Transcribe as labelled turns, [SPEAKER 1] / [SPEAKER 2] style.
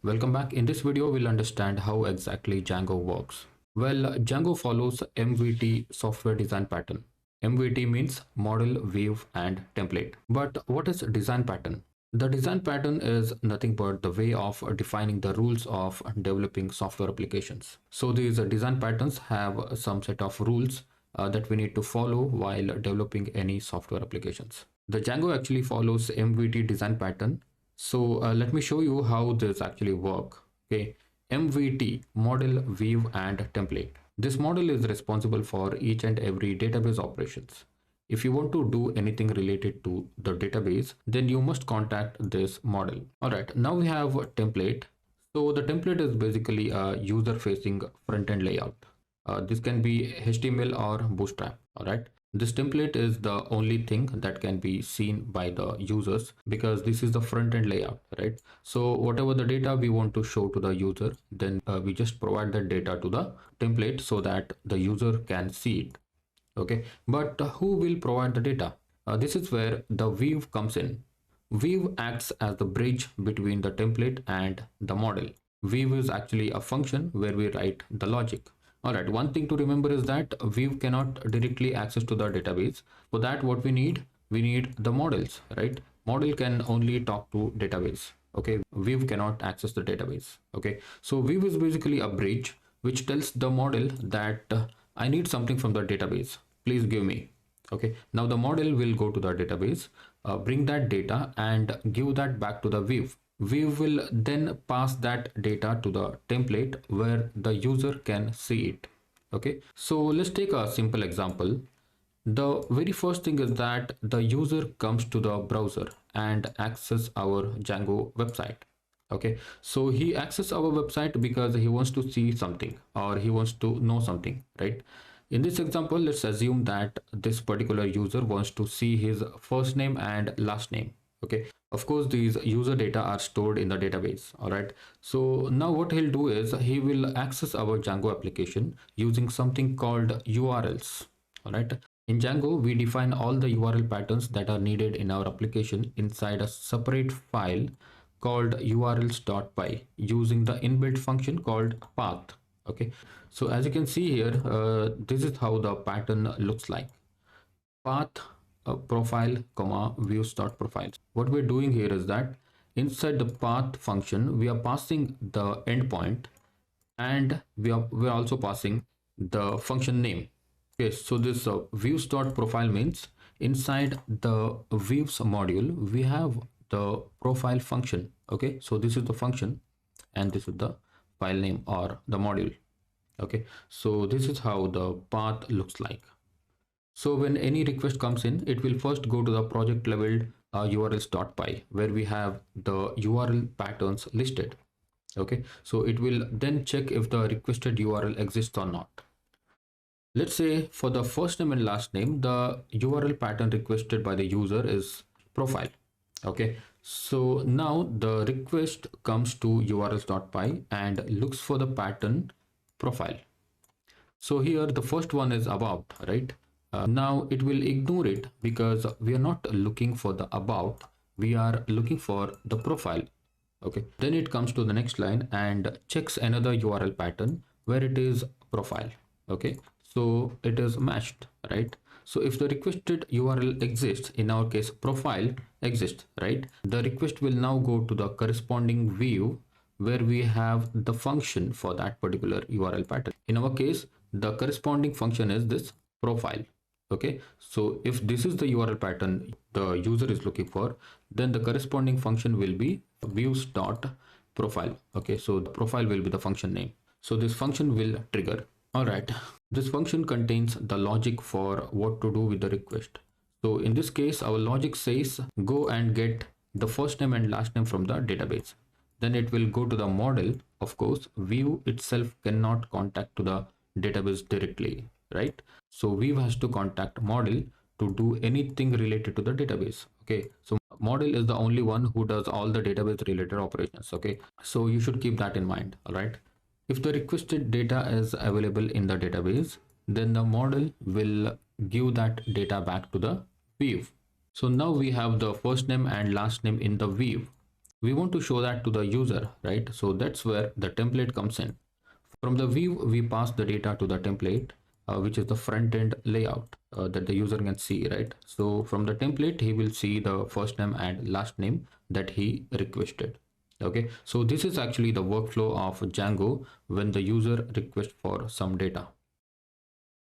[SPEAKER 1] Welcome back. In this video, we'll understand how exactly Django works. Well, Django follows MVT software design pattern. MVT means model, view, and template. But what is design pattern? The design pattern is nothing but the way of defining the rules of developing software applications. So these design patterns have some set of rules that we need to follow while developing any software applications. The Django actually follows MVT design pattern. So let me show you how this actually work. Okay, MVT, model, view, and template. This model is responsible for each and every database operations. If you want to do anything related to the database, then you must contact this model. All right, now we have a template. So the template is basically a user-facing front-end layout. This can be HTML or Bootstrap. All right. This template is the only thing that can be seen by the users because this is the front-end layout, right? So whatever the data we want to show to the user, then we just provide that data to the template so that the user can see it. Okay, but who will provide the data? This is where the view comes in. View acts as the bridge between the template and the model. View is actually a function where we write the logic. All right, one thing to remember is that view cannot directly access to the database. For that, what we need the models, right? Model can only talk to database. Okay, view cannot access the database. Okay, so view is basically a bridge which tells the model that I need something from the database. Please give me. Okay, now the model will go to the database, bring that data and give that back to the view. We will then pass that data to the template where the user can see it. Okay, so let's take a simple example. The very first thing is that the user comes to the browser and access our Django website. Okay, so he accesses our website because he wants to see something or he wants to know something, right? In this example, let's assume that this particular user wants to see his first name and last name. Okay, of course these user data are stored in the database. All right, so now what he'll do is he will access our Django application using something called URLs. All right, in Django we define all the URL patterns that are needed in our application inside a separate file called urls.py using the inbuilt function called path. Okay, so as you can see here, this is how the pattern looks like. Path profile comma views dot profiles. What we're doing here is that inside the path function we are passing the endpoint and we're also passing the function name. Okay, so this views dot profile means inside the views module we have the profile function. Okay, so this is the function and this is the file name or the module. Okay, so this is how the path looks like. So when any request comes in, it will first go to the project level urls.py where we have the URL patterns listed. Okay, so it will then check if the requested URL exists or not. Let's say for the first name and last name, the URL pattern requested by the user is profile. Okay, so now the request comes to urls.py and looks for the pattern profile. So here the first one is about, right? Now it will ignore it because we are not looking for the about, we are looking for the profile. Okay, then it comes to the next line and checks another URL pattern where it is profile. Okay, so it is matched, right? So if the requested URL exists, in our case profile exists, right? The request will now go to the corresponding view where we have the function for that particular URL pattern. In our case, the corresponding function is this profile. Okay, so if this is the URL pattern the user is looking for, then the corresponding function will be views dot profile. Okay, so the profile will be the function name. So this function will trigger. All right, this function contains the logic for what to do with the request. So in this case, our logic says go and get the first name and last name from the database. Then it will go to the model. Of course, view itself cannot contact to the database directly, right? So view has to contact model to do anything related to the database. Okay, so model is the only one who does all the database related operations. Okay, so you should keep that in mind. All right, if the requested data is available in the database, then the model will give that data back to the view. So now we have the first name and last name in the view. We want to show that to the user, right? So that's where the template comes in. From the view, we pass the data to the template, which is the front end layout that the user can see, right? So from the template, he will see the first name and last name that he requested. Okay, so this is actually the workflow of Django when the user requests for some data.